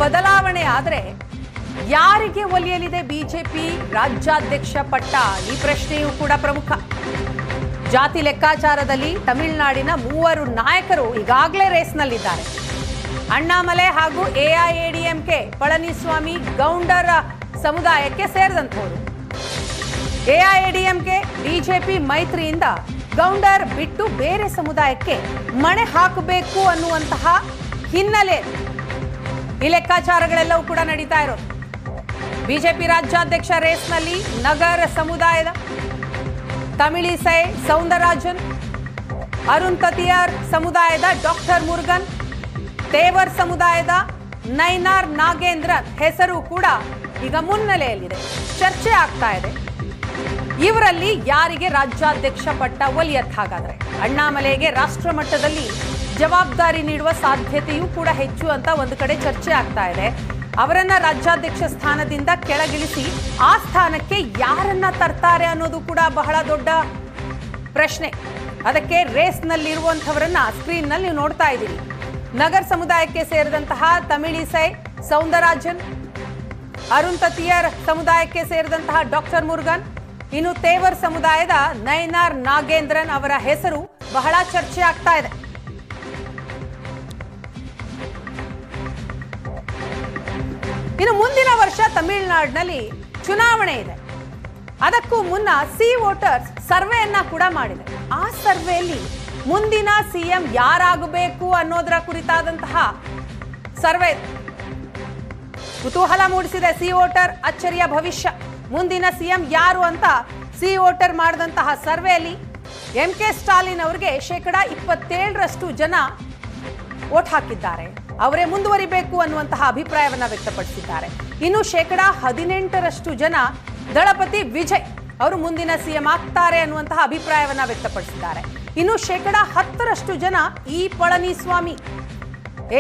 ಬದಲಾವಣೆ ಆದರೆ ಯಾರಿಗೆ ಒಲಿಯಲಿದೆ ಬಿಜೆಪಿ ರಾಜ್ಯಾಧ್ಯಕ್ಷ ಪಟ್ಟ? ಈ ಪ್ರಶ್ನೆಯೂ ಕೂಡ ಪ್ರಮುಖ. ಜಾತಿ ಲೆಕ್ಕಾಚಾರದಲ್ಲಿ ತಮಿಳುನಾಡಿನ 3 ನಾಯಕರು ಈಗಾಗಲೇ ರೇಸ್ನಲ್ಲಿದ್ದಾರೆ. ಅಣ್ಣಾಮಲೈ ಹಾಗೂ ಎಐಎಡಿಎಂಕೆ ಪಳನಿಸ್ವಾಮಿ ಗೌಂಡರ ಸಮುದಾಯಕ್ಕೆ ಸೇರಿದಂಥವರು. ಎಐಎಡಿಎಂಕೆ ಬಿಜೆಪಿ ಮೈತ್ರಿಯಿಂದ ಗೌಂಡರ್ ಬಿಟ್ಟು ಬೇರೆ ಸಮುದಾಯಕ್ಕೆ ಮಣೆ ಹಾಕಬೇಕು ಅನ್ನುವಂತಹ ಹಿನ್ನೆಲೆ ಈ ಲೆಕ್ಕಾಚಾರಗಳೆಲ್ಲವೂ ಕೂಡ ನಡೀತಾ ಇರೋದು. ಬಿಜೆಪಿ ರಾಜ್ಯಾಧ್ಯಕ್ಷ ರೇಸ್ನಲ್ಲಿ ನಗರ ಸಮುದಾಯದ ತಮಿಳಿಸೈ ಸೌಂದರರಾಜನ್, ಅರುಣ್ ತತಿಯಾರ್ ಸಮುದಾಯದ ಡಾಕ್ಟರ್ ಮುರುಗನ್, ತೇವರ್ ಸಮುದಾಯದ ನೈನಾರ್ ನಾಗೇಂದ್ರನ್ ಹೆಸರು ಕೂಡ ಈಗ ಮುನ್ನೆಲೆಯಲ್ಲಿದೆ, ಚರ್ಚೆ ಆಗ್ತಾ ಇದೆ. ಇವರಲ್ಲಿ ಯಾರಿಗೆ ರಾಜ್ಯಾಧ್ಯಕ್ಷ ಪಟ್ಟ ಒಲಿಯತ್? ಹಾಗಾದ್ರೆ ಅಣ್ಣಾಮಲೈಗೆ ರಾಷ್ಟ್ರ ಮಟ್ಟದಲ್ಲಿ ಜವಾಬ್ದಾರಿ ನೀಡುವ ಸಾಧ್ಯತೆಯೂ ಕೂಡ ಹೆಚ್ಚು ಅಂತ ಒಂದು ಕಡೆ ಚರ್ಚೆ ಆಗ್ತಾ ಇದೆ. ಅವರನ್ನ ರಾಜ್ಯಾಧ್ಯಕ್ಷ ಸ್ಥಾನದಿಂದ ಕೆಳಗಿಳಿಸಿ ಆ ಸ್ಥಾನಕ್ಕೆ ಯಾರನ್ನ ತರ್ತಾರೆ ಅನ್ನೋದು ಕೂಡ ಬಹಳ ದೊಡ್ಡ ಪ್ರಶ್ನೆ. ಅದಕ್ಕೆ ರೇಸ್ನಲ್ಲಿರುವಂಥವರನ್ನ ಸ್ಕ್ರೀನ್ನಲ್ಲಿ ನೀವು ನೋಡ್ತಾ ಇದ್ದೀರಿ. ನಗರ್ ಸಮುದಾಯಕ್ಕೆ ಸೇರಿದಂತಹ ತಮಿಳಿಸೈ ಸೌಂದರರಾಜನ್, ಅರುಣ್ ತತಿಯರ್ ಸಮುದಾಯಕ್ಕೆ ಸೇರಿದಂತಹ ಡಾಕ್ಟರ್ ಮುರುಗನ್, ಇನ್ನು ತೇವರ್ ಸಮುದಾಯದ ನೈನಾರ್ ನಾಗೇಂದ್ರನ್ ಅವರ ಹೆಸರು ಬಹಳ ಚರ್ಚೆ ಆಗ್ತಾ ಇದೆ. ಇನ್ನು ಮುಂದಿನ ವರ್ಷ ತಮಿಳುನಾಡಿನಲ್ಲಿ ಚುನಾವಣೆ ಇದೆ. ಅದಕ್ಕೂ ಮುನ್ನ ಸಿ ವೋಟರ್ಸ್ ಸರ್ವೆಯನ್ನ ಕೂಡ ಮಾಡಿದೆ. ಆ ಸರ್ವೆಯಲ್ಲಿ ಮುಂದಿನ ಸಿಎಂ ಯಾರಾಗಬೇಕು ಅನ್ನೋದರ ಕುರಿತಾದಂತಹ ಸರ್ವೆ ಕುತೂಹಲ ಮೂಡಿಸಿದೆ. ಸಿ ವೋಟರ್ ಅಚ್ಚರಿಯ ಭವಿಷ್ಯ, ಮುಂದಿನ ಸಿಎಂ ಯಾರು ಅಂತ ಸಿ ವೋಟರ್ ಮಾಡಿದಂತಹ ಸರ್ವೆಯಲ್ಲಿ MK ಸ್ಟಾಲಿನ್ ಅವರಿಗೆ 27% ಜನ ವೋಟ್ ಹಾಕಿದ್ದಾರೆ. ಅವರೇ ಮುಂದುವರಿಬೇಕು ಅನ್ನುವಂತಹ ಅಭಿಪ್ರಾಯವನ್ನ ವ್ಯಕ್ತಪಡಿಸಿದ್ದಾರೆ. ಇನ್ನು 18% ಜನ ದಳಪತಿ ವಿಜಯ್ ಅವರು ಮುಂದಿನ ಸಿಎಂ ಆಗ್ತಾರೆ ಅನ್ನುವಂತಹ ಅಭಿಪ್ರಾಯವನ್ನ ವ್ಯಕ್ತಪಡಿಸಿದ್ದಾರೆ. ಇನ್ನು 10% ಜನ ಇ ಪಳನಿಸ್ವಾಮಿ,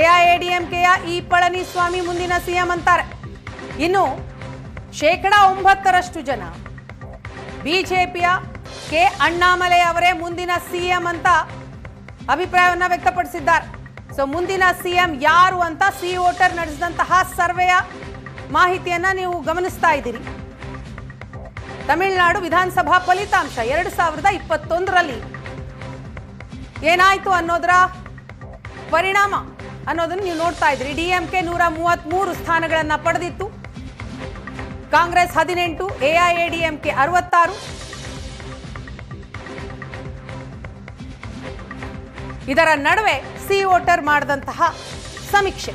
ಎಐಎಡಿಎಂಕೆಯ ಇ ಪಳನಿಸ್ವಾಮಿ ಮುಂದಿನ ಸಿಎಂ ಅಂತಾರೆ. ಇನ್ನು 9% ಜನ ಬಿಜೆಪಿಯ ಕೆ ಅಣ್ಣಾಮಲೈ ಅವರೇ ಮುಂದಿನ ಸಿಎಂ ಅಂತ ಅಭಿಪ್ರಾಯವನ್ನ ವ್ಯಕ್ತಪಡಿಸಿದ್ದಾರೆ. ಸೊ ಮುಂದಿನ ಸಿಎಂ ಯಾರು ಅಂತ ಸಿ ವೋಟರ್ ನಡೆಸಿದಂತಹ ಸರ್ವೆಯ ಮಾಹಿತಿಯನ್ನ ನೀವು ಗಮನಿಸ್ತಾ ಇದ್ದೀರಿ. ತಮಿಳುನಾಡು ವಿಧಾನಸಭಾ ಫಲಿತಾಂಶ 2021ರಲ್ಲಿ ಏನಾಯ್ತು ಅನ್ನೋದರ ಪರಿಣಾಮ ಅನ್ನೋದನ್ನು ನೀವು ನೋಡ್ತಾ ಇದ್ದೀರಿ. ಡಿಎಂಕೆ 133 ಸ್ಥಾನಗಳನ್ನ ಪಡೆದಿತ್ತು, ಕಾಂಗ್ರೆಸ್ 18, ಎಐಎಡಿಎಂಕೆ 66. ಇದರ ನಡುವೆ ಸಿ ವೋಟರ್ ಮಾಡಿದಂತಹ ಸಮೀಕ್ಷೆ,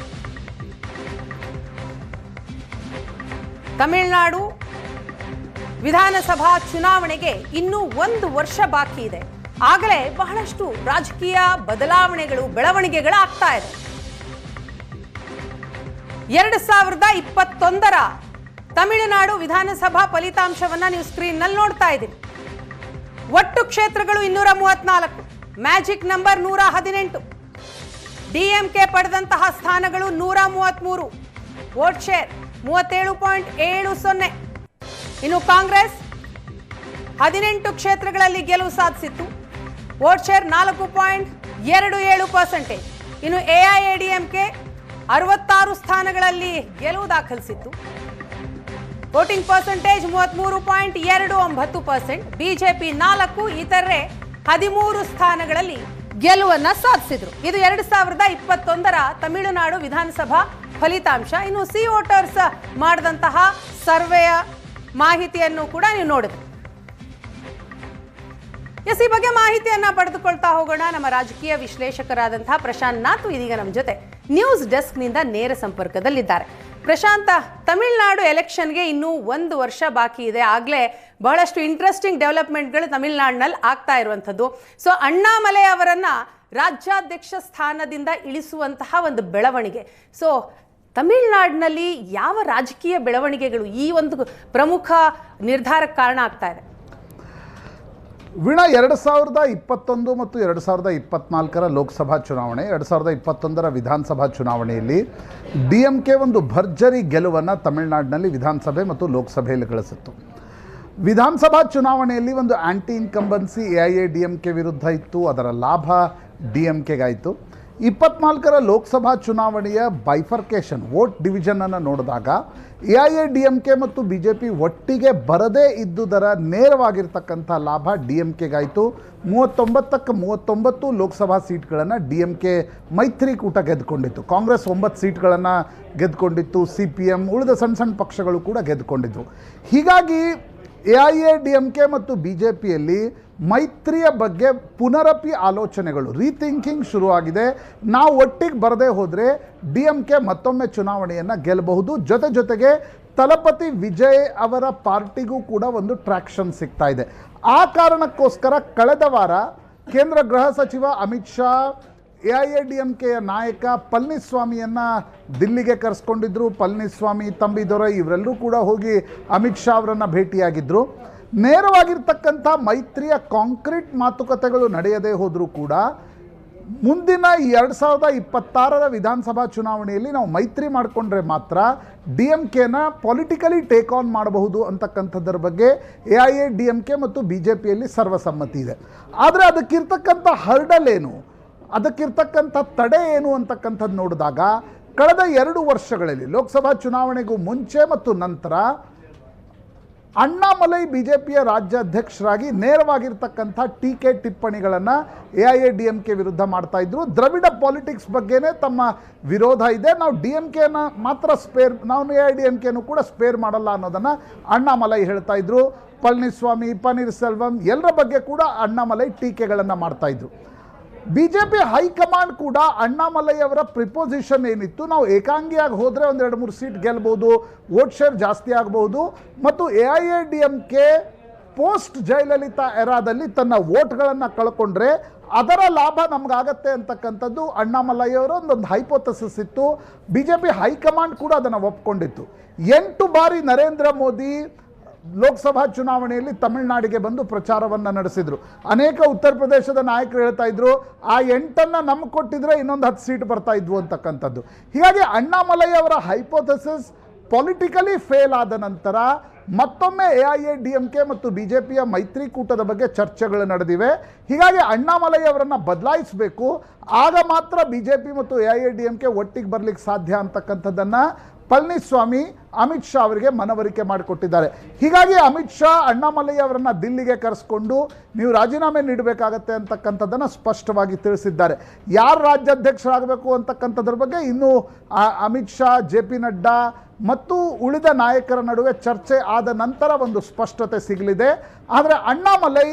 ತಮಿಳುನಾಡು ವಿಧಾನಸಭಾ ಚುನಾವಣೆಗೆ ಇನ್ನೂ 1 ವರ್ಷ ಬಾಕಿ ಇದೆ. ಆಗಲೇ ಬಹಳಷ್ಟು ರಾಜಕೀಯ ಬದಲಾವಣೆಗಳು, ಬೆಳವಣಿಗೆಗಳಾಗ್ತಾ ಇದೆ. 2021ರ ತಮಿಳುನಾಡು ವಿಧಾನಸಭಾ ಫಲಿತಾಂಶವನ್ನ ನೀವು ಸ್ಕ್ರೀನ್ನಲ್ಲಿ ನೋಡ್ತಾ ಇದ್ದೀರಿ. ಒಟ್ಟು ಕ್ಷೇತ್ರಗಳು 234, ಮ್ಯಾಜಿಕ್ ನಂಬರ್ 118, ಡಿಎಂಕೆ ಪಡೆದಂತಹ ಸ್ಥಾನಗಳು 133, ವೋಟ್ ಶೇರ್ 37.70. ಇನ್ನು ಕಾಂಗ್ರೆಸ್ 18 ಕ್ಷೇತ್ರಗಳಲ್ಲಿ ಗೆಲುವು ಸಾಧಿಸಿತ್ತು, ವೋಟ್ ಶೇರ್ 4.27%. ಇನ್ನು ಎಐಎಡಿಎಂಕೆ 66 ಸ್ಥಾನಗಳಲ್ಲಿ ಗೆಲುವು ದಾಖಲಿಸಿತ್ತು, ವೋಟಿಂಗ್ ಪರ್ಸೆಂಟೇಜ್ 33.29%. ಬಿಜೆಪಿ 4, ಇತರೆ 13 ಸ್ಥಾನಗಳಲ್ಲಿ ಗೆಲುವನ್ನ ಸಾಧಿಸಿದ್ರು. ಇದು 2021ರ ತಮಿಳುನಾಡು ವಿಧಾನಸಭಾ ಫಲಿತಾಂಶ. ಇನ್ನು ಸಿ ವೋಟರ್ಸ್ ಮಾಡಿದಂತಹ ಸರ್ವೆಯ ಮಾಹಿತಿಯನ್ನು ಕೂಡ ನೀವು ನೋಡಿದ್ರಿ. ಎಸ್, ಈ ಬಗ್ಗೆ ಮಾಹಿತಿಯನ್ನ ಪಡೆದುಕೊಳ್ತಾ ಹೋಗೋಣ. ನಮ್ಮ ರಾಜಕೀಯ ವಿಶ್ಲೇಷಕರಾದಂತಹ ಪ್ರಶಾಂತ್ ನಾಥ್ ಇದೀಗ ನಮ್ಮ ಜೊತೆ ನ್ಯೂಸ್ ಡೆಸ್ಕ್ನಿಂದ ನೇರ ಸಂಪರ್ಕದಲ್ಲಿದ್ದಾರೆ. ಪ್ರಶಾಂತ, ತಮಿಳುನಾಡು ಎಲೆಕ್ಷನ್ಗೆ ಇನ್ನೂ 1 ವರ್ಷ ಬಾಕಿ ಇದೆ. ಆಗಲೇ ಬಹಳಷ್ಟು ಇಂಟ್ರೆಸ್ಟಿಂಗ್ ಡೆವಲಪ್ಮೆಂಟ್ಗಳು ತಮಿಳುನಾಡಿನಲ್ಲಿ ಆಗ್ತಾ ಇರುವಂಥದ್ದು. ಸೊ ಅಣ್ಣಾಮಲೈ ಅವರನ್ನ ರಾಜ್ಯಾಧ್ಯಕ್ಷ ಸ್ಥಾನದಿಂದ ಇಳಿಸುವಂತಹ ಒಂದು ಬೆಳವಣಿಗೆ. ಸೊ ತಮಿಳುನಾಡಿನಲ್ಲಿ ಯಾವ ರಾಜಕೀಯ ಬೆಳವಣಿಗೆಗಳು ಈ ಒಂದು ಪ್ರಮುಖ ನಿರ್ಧಾರಕ್ಕೆ ಕಾರಣ ಆಗ್ತಾ ಇದೆ? ವೀಣಾ, 2021 ಮತ್ತು 2024ರ ಲೋಕಸಭಾ ಚುನಾವಣೆ, 2021ರ ವಿಧಾನಸಭಾ ಚುನಾವಣೆಯಲ್ಲಿ ಡಿಎಂಕೆ ಒಂದು ಭರ್ಜರಿ ಗೆಲುವನ್ನು ತಮಿಳುನಾಡಿನಲ್ಲಿ ವಿಧಾನಸಭೆ ಮತ್ತು ಲೋಕಸಭೆಯಲ್ಲಿ ಗಳಿಸಿತ್ತು. ವಿಧಾನಸಭಾ ಚುನಾವಣೆಯಲ್ಲಿ ಒಂದು ಆ್ಯಂಟಿ ಇನ್ಕಂಬನ್ಸಿ ಎಐಎಡಿಎಂಕೆ ವಿರುದ್ಧ ಇತ್ತು, ಅದರ ಲಾಭ ಡಿಎಂಕೆಗಾಯಿತು. 24ರ ಲೋಕಸಭಾ ಚುನಾವಣೆಯ ಬೈಫರ್ಕೇಷನ್ ವೋಟ್ ಡಿವಿಷನನ್ನು ನೋಡಿದಾಗ AIADMK ಮತ್ತು BJP ಒಟ್ಟಿಗೆ ಬರದೇ ಇದ್ದುದರ ನೇರವಾಗಿರ್ತಕ್ಕಂಥ ಲಾಭ DMKಗಾಯಿತು. 39ಕ್ಕೆ 39 ಲೋಕಸಭಾ ಸೀಟ್ಗಳನ್ನು DMK ಮೈತ್ರಿಕೂಟ ಗೆದ್ದುಕೊಂಡಿತ್ತು. ಕಾಂಗ್ರೆಸ್ 9 ಸೀಟ್ಗಳನ್ನು ಗೆದ್ದುಕೊಂಡಿತ್ತು. CPM ಉಳಿದ ಸಣ್ಣ ಸಣ್ಣ ಪಕ್ಷಗಳು ಕೂಡ ಗೆದ್ದುಕೊಂಡಿದ್ದರು. ಹೀಗಾಗಿ AIADMK ಮತ್ತು BJPಯಲ್ಲಿ ಮೈತ್ರಿಯ ಬಗ್ಗೆ ಪುನರಪಿ ಆಲೋಚನೆಗಳು ರೀಥಿಂಕಿಂಗ್ ಶುರುವಾಗಿದೆ. ನಾವು ಒಟ್ಟಿಗೆ ಬರದೇ ಹೋದರೆ DMK ಮತ್ತೊಮ್ಮೆ ಚುನಾವಣೆಯನ್ನು ಗೆಲ್ಲಬಹುದು. ಜೊತೆಗೆ ತಲಪತಿ ವಿಜಯ್ ಅವರ ಪಾರ್ಟಿಗೂ ಕೂಡ ಒಂದು ಟ್ರ್ಯಾಕ್ಷನ್ ಸಿಗ್ತಾ ಇದೆ. ಆ ಕಾರಣಕ್ಕೋಸ್ಕರ ಕಳೆದ ವಾರ ಕೇಂದ್ರ ಗೃಹ ಸಚಿವ ಅಮಿತ್ ಶಾ AIADMKಯ ನಾಯಕ ಪಳನಿಸ್ವಾಮಿಯನ್ನು ದಿಲ್ಲಿಗೆ ಕರೆಸ್ಕೊಂಡಿದ್ದರು. ಪಳನಿಸ್ವಾಮಿ, ತಂಬಿದೊರೈ ಇವರೆಲ್ಲರೂ ಕೂಡ ಹೋಗಿ ಅಮಿತ್ ಶಾ ಅವರನ್ನು ಭೇಟಿಯಾಗಿದ್ದರು. ನೇರವಾಗಿರ್ತಕ್ಕಂಥ ಮೈತ್ರಿಯ ಕಾಂಕ್ರೀಟ್ ಮಾತುಕತೆಗಳು ನಡೆಯದೇ ಹೋದರೂ ಕೂಡ ಮುಂದಿನ 2026ರ ವಿಧಾನಸಭಾ ಚುನಾವಣೆಯಲ್ಲಿ ನಾವು ಮೈತ್ರಿ ಮಾಡಿಕೊಂಡ್ರೆ ಮಾತ್ರ DMKನ ಪೊಲಿಟಿಕಲಿ ಟೇಕ್ ಆನ್ ಮಾಡಬಹುದು ಅಂತಕ್ಕಂಥದ್ದರ ಬಗ್ಗೆ AIADMK ಮತ್ತು BJPಯಲ್ಲಿ ಸರ್ವಸಮ್ಮತಿ ಇದೆ. ಆದರೆ ಅದಕ್ಕಿರ್ತಕ್ಕಂಥ ಹರ್ಡಲ್ ಏನು, ಅದಕ್ಕಿರ್ತಕ್ಕಂಥ ತಡೆ ಏನು ಅಂತಕ್ಕಂಥದ್ದು ನೋಡಿದಾಗ ಕಳೆದ 2 ವರ್ಷಗಳಲ್ಲಿ ಲೋಕಸಭಾ ಚುನಾವಣೆಗೂ ಮುಂಚೆ ಮತ್ತು ನಂತರ ಅಣ್ಣಾಮಲೈ BJPಯ ರಾಜ್ಯಾಧ್ಯಕ್ಷರಾಗಿ ನೇರವಾಗಿರ್ತಕ್ಕಂಥ ಟೀಕೆ ಟಿಪ್ಪಣಿಗಳನ್ನು AIADMK ವಿರುದ್ಧ ಮಾಡ್ತಾ ಇದ್ರು. ದ್ರವಿಡ ಪಾಲಿಟಿಕ್ಸ್ ಬಗ್ಗೆನೇ ತಮ್ಮ ವಿರೋಧ ಇದೆ, ನಾವು DMKನ ಮಾತ್ರ ಸ್ಪೇರ್, ನಾವು AIADMKನೂ ಕೂಡ ಸ್ಪೇರ್ ಮಾಡಲ್ಲ ಅನ್ನೋದನ್ನು ಅಣ್ಣಾಮಲೈ ಹೇಳ್ತಾ ಇದ್ರು. ಪಳನಿಸ್ವಾಮಿ, ಪನ್ನೀರ್ ಸೆಲ್ವಂ ಎಲ್ಲರ ಬಗ್ಗೆ ಕೂಡ ಅಣ್ಣಾಮಲೈ ಟೀಕೆಗಳನ್ನು ಮಾಡ್ತಾ ಇದ್ರು. BJP ಹೈಕಮಾಂಡ್ ಕೂಡ ಅಣ್ಣಾಮಲೈ ಅವರ ಪ್ರಿಪೋಸಿಷನ್ ಏನಿತ್ತು, ನಾವು ಏಕಾಂಗಿಯಾಗಿ ಹೋದರೆ 1-2-3 ಸೀಟ್ ಗೆಲ್ಬೋದು, ವೋಟ್ ಶೇರ್ ಜಾಸ್ತಿ ಆಗಬಹುದು ಮತ್ತು AIADMK ಪೋಸ್ಟ್ ಜಯಲಲಿತಾ ಎರಾದಲ್ಲಿ ತನ್ನ ವೋಟ್ಗಳನ್ನು ಕಳ್ಕೊಂಡ್ರೆ ಅದರ ಲಾಭ ನಮಗಾಗತ್ತೆ ಅಂತಕ್ಕಂಥದ್ದು ಅಣ್ಣಾಮಲೈ ಅವರ ಒಂದು ಹೈಪೋಥಸಿಸ್ ಇತ್ತು. BJP ಹೈಕಮಾಂಡ್ ಕೂಡ ಅದನ್ನು ಒಪ್ಕೊಂಡಿತ್ತು. 8 ಬಾರಿ ನರೇಂದ್ರ ಮೋದಿ ಲೋಕಸಭಾ ಚುನಾವಣೆಯಲ್ಲಿ ತಮಿಳುನಾಡಿಗೆ ಬಂದು ಪ್ರಚಾರವನ್ನು ನಡೆಸಿದರು. ಅನೇಕ ಉತ್ತರ ಪ್ರದೇಶದ ನಾಯಕರು ಹೇಳ್ತಾ ಇದ್ರು ಆ 8ಅನ್ನು ನಮ್ಗೆ ಕೊಟ್ಟಿದ್ರೆ ಇನ್ನೊಂದು 10 ಸೀಟ್ ಬರ್ತಾ ಇದ್ವು ಅಂತಕ್ಕಂಥದ್ದು. ಹೀಗಾಗಿ ಅಣ್ಣಾಮಲೈ ಅವರ ಹೈಪೋಥಸಿಸ್ ಪೊಲಿಟಿಕಲಿ ಫೇಲ್ ಆದ ನಂತರ ಮತ್ತೊಮ್ಮೆ AIADMK ಮತ್ತು BJPಯ ಮೈತ್ರಿಕೂಟದ ಬಗ್ಗೆ ಚರ್ಚೆಗಳು ನಡೆದಿವೆ. ಹೀಗಾಗಿ ಅಣ್ಣಾಮಲೈ ಅವರನ್ನು ಬದಲಾಯಿಸಬೇಕು, ಆಗ ಮಾತ್ರ BJP ಮತ್ತು AIADMK ಒಟ್ಟಿಗೆ ಬರಲಿಕ್ಕೆ ಸಾಧ್ಯ ಅಂತಕ್ಕಂಥದ್ದನ್ನು ಪಳನಿಸ್ವಾಮಿ ಅಮಿತ್ ಶಾ ಅವರಿಗೆ ಮನವರಿಕೆ ಮಾಡಿಕೊಟ್ಟಿದ್ದಾರೆ. ಹೀಗಾಗಿ ಅಮಿತ್ ಶಾ ಅಣ್ಣಾಮಲೈ ಅವರನ್ನು ದಿಲ್ಲಿಗೆ ಕರೆಸ್ಕೊಂಡು ನೀವು ರಾಜೀನಾಮೆ ನೀಡಬೇಕಾಗತ್ತೆ ಅಂತಕ್ಕಂಥದ್ದನ್ನು ಸ್ಪಷ್ಟವಾಗಿ ತಿಳಿಸಿದ್ದಾರೆ. ಯಾರು ರಾಜ್ಯಾಧ್ಯಕ್ಷರಾಗಬೇಕು ಅಂತಕ್ಕಂಥದ್ರ ಬಗ್ಗೆ ಇನ್ನೂ ಅಮಿತ್ ಶಾ, JP ನಡ್ಡಾ ಮತ್ತು ಉಳಿದ ನಾಯಕರ ನಡುವೆ ಚರ್ಚೆ ಆದ ನಂತರ ಒಂದು ಸ್ಪಷ್ಟತೆ ಸಿಗಲಿದೆ. ಆದರೆ ಅಣ್ಣಾಮಲೈ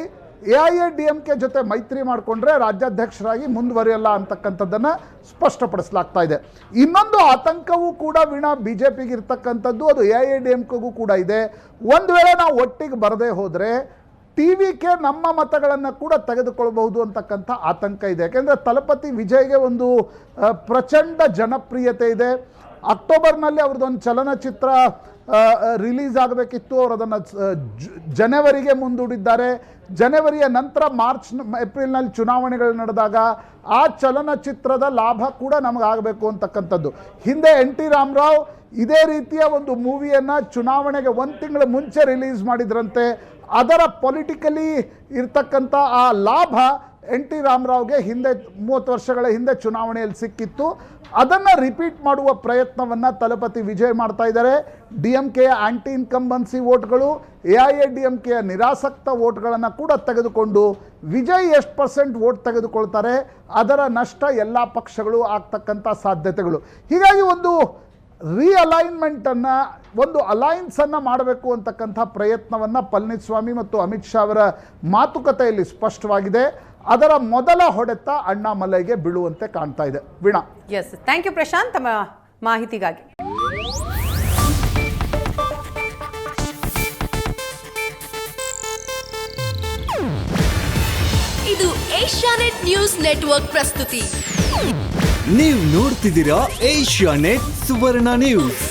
AIADMK ಜೊತೆ ಮೈತ್ರಿ ಮಾಡಿಕೊಂಡ್ರೆ ರಾಜ್ಯಾಧ್ಯಕ್ಷರಾಗಿ ಮುಂದುವರಿಯಲ್ಲ ಅಂತಕ್ಕಂಥದ್ದನ್ನು ಸ್ಪಷ್ಟಪಡಿಸಲಾಗ್ತಾ ಇದೆ. ಇನ್ನೊಂದು ಆತಂಕವೂ ಕೂಡ ವೀಣಾ BJPಗೆ ಇರ್ತಕ್ಕಂಥದ್ದು, ಅದು AIADMKಗೂ ಕೂಡ ಇದೆ. ಒಂದು ವೇಳೆ ನಾವು ಒಟ್ಟಿಗೆ ಬರದೇ ಹೋದರೆ TVK ನಮ್ಮ ಮತಗಳನ್ನು ಕೂಡ ತೆಗೆದುಕೊಳ್ಬಹುದು ಅಂತಕ್ಕಂಥ ಆತಂಕ ಇದೆ. ಯಾಕೆಂದರೆ ತಲಪತಿ ವಿಜಯ್ಗೆ ಒಂದು ಪ್ರಚಂಡ ಜನಪ್ರಿಯತೆ ಇದೆ. ಅಕ್ಟೋಬರ್ನಲ್ಲಿ ಅವ್ರದ್ದೊಂದು ಚಲನಚಿತ್ರ ರಿಲೀಸ್ ಆಗಬೇಕಿತ್ತು, ಅವರು ಅದನ್ನು ಜನವರಿಗೆ ಮುಂದೂಡಿದ್ದಾರೆ. ಜನವರಿಯ ನಂತರ ಏಪ್ರಿಲ್ನಲ್ಲಿ ಚುನಾವಣೆಗಳು ನಡೆದಾಗ ಆ ಚಲನಚಿತ್ರದ ಲಾಭ ಕೂಡ ನಮಗಾಗಬೇಕು ಅಂತಕ್ಕಂಥದ್ದು. ಹಿಂದೆ NT ರಾಮರಾವ್ ಇದೇ ರೀತಿಯ ಒಂದು ಮೂವಿಯನ್ನು ಚುನಾವಣೆಗೆ 1 ತಿಂಗಳ ಮುಂಚೆ ರಿಲೀಸ್ ಮಾಡಿದ್ರಂತೆ. ಅದರ ಪೊಲಿಟಿಕಲಿ ಇರ್ತಕ್ಕಂಥ ಆ ಲಾಭ NT ರಾಮರಾವ್ಗೆ ಹಿಂದೆ 30 ವರ್ಷಗಳ ಹಿಂದೆ ಚುನಾವಣೆಯಲ್ಲಿ ಸಿಕ್ಕಿತ್ತು. ಅದನ್ನು ರಿಪೀಟ್ ಮಾಡುವ ಪ್ರಯತ್ನವನ್ನು ತಲಪತಿ ವಿಜಯ್ ಮಾಡ್ತಾ ಇದ್ದಾರೆ. DMKಯ ಆ್ಯಂಟಿ ಇನ್ಕಂಬನ್ಸಿ ವೋಟ್ಗಳು, AIADMKಯ ನಿರಾಸಕ್ತ ವೋಟ್ಗಳನ್ನು ಕೂಡ ತೆಗೆದುಕೊಂಡು ವಿಜಯ್ ಎಷ್ಟು % ವೋಟ್ ತೆಗೆದುಕೊಳ್ತಾರೆ ಅದರ ನಷ್ಟ ಎಲ್ಲ ಪಕ್ಷಗಳು ಆಗ್ತಕ್ಕಂಥ ಸಾಧ್ಯತೆಗಳು. ಹೀಗಾಗಿ ಒಂದು ರೀಅಲೈನ್ಮೆಂಟನ್ನು, ಒಂದು ಅಲೈನ್ಸನ್ನು ಮಾಡಬೇಕು ಅಂತಕ್ಕಂಥ ಪ್ರಯತ್ನವನ್ನು ಪಳನಿಸ್ವಾಮಿ ಮತ್ತು ಅಮಿತ್ ಶಾ ಅವರ ಮಾತುಕತೆಯಲ್ಲಿ ಸ್ಪಷ್ಟವಾಗಿದೆ. ಅದರ ಮೊದಲ ಹೊಡೆತ ಅಣ್ಣಾಮಲೈಗೆ ಬೀಳುವಂತೆ ಕಾಣ್ತಾ ಇದೆ. Veena. Yes, thank you Prashanth ತಮ್ಮ ಮಾಹಿತಿಗಾಗಿ. ಇದು ಏಷ್ಯಾನೆಟ್ ನ್ಯೂಸ್ ನೆಟ್ವರ್ಕ್ ಪ್ರಸ್ತುತಿ. ನೀವು ನೋಡ್ತಿದ್ದೀರಾ ಏಷ್ಯಾನೆಟ್ ಸುವರ್ಣ ನ್ಯೂಸ್.